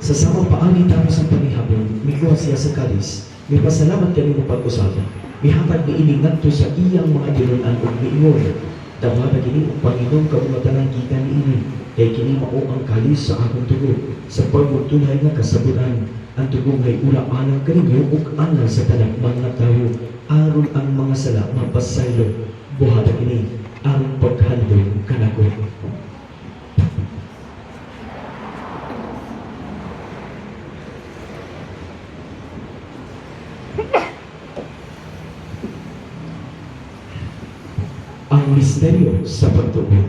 Sa samang paagi tapos ang panihapon, miguha siya sa kalis. May pasalamat kami mo pag-usapan. Mihatag ni iningat to sa iyang mga dinunan o miingon. Damata kini ang Panginoon kabumatanan gikan ni ini. Kay kini mao ang kalis sa akong tugo. Sa pagmutulay nga kasabutan, ang tugo ngay ula anang kaninyo ug anang sa tanang mga tao. Aron ang mga sala mapasaylo. Buhata kini ang paghandog kanako. Ang misteryo sa pagtubo.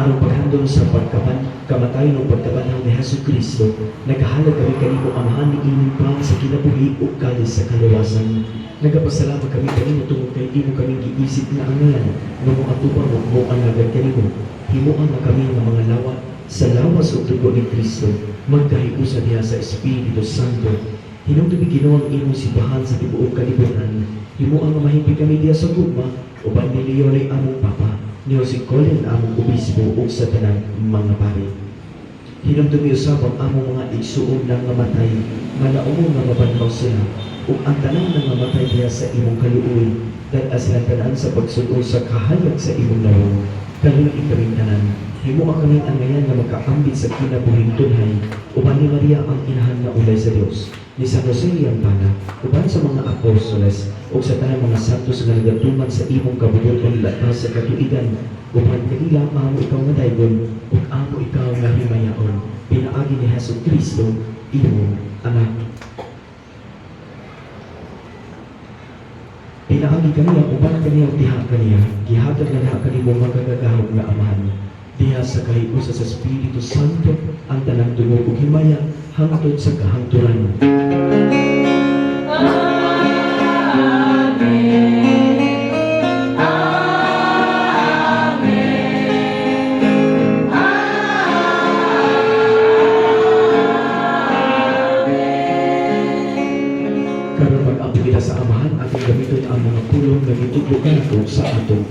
Ang paghandol sa pagkamatay ng pagkabanhaw ni Hesus Kristo, naghahalag kami kanimo amahan ni inyong pang sa kinabuhi o kalis sa kaluwasan. Nagapasalamat kami kanimo tungod kay imo kami giisip na angalan nga mo atubang mo ang agad kanimo. Himuan na kami ng mga lawat sa lawas o tugo ni Kristo, magkahiusa niya sa Espiritu Santo. Hinungtubi Ginoo ang imong simbahan sa tibuok kalibutan. Himuan nga mahimpi kami diya sa gugma, uban ni Leon ay among Papa. Niyo si Colin among obispo ug sa tanang mga pari. Hinumdumi usab ang among mga igsuon ng namatay, malaumong nga mabanhaw sila, ug ang tanang nga namatay diya sa imong kaluoy, dahil silang tanan sa pagsugo sa kahayag sa imong lawong. Kaluoy kaming tanan, himo ang kaming angayan nga makaambit sa kinabuhing tunhay, uban ni Maria ang inahan nga ulay sa Dios, ni San Jose ang pana, uban sa mga apostoles, o sa tanang mga santos nga nagatuman sa imong kabubuton latas sa katuigan, uban kanila amo ikaw nga daygon, ug amo ikaw nga himayaon, pinaagi ni Hesus Kristo, imong anak. Pinaagi kaniya, uban kaniya tiha kaniya, gihatag na na kanimo magagagahog nga amahan. Diha sa kahiusa sa Espiritu Santo, ang tanang dungog ug himaya, hangtod sa kahangturan. Karon mag-apil sa amahan at gamiton ang mga pulong na gitudlo kanako sa atong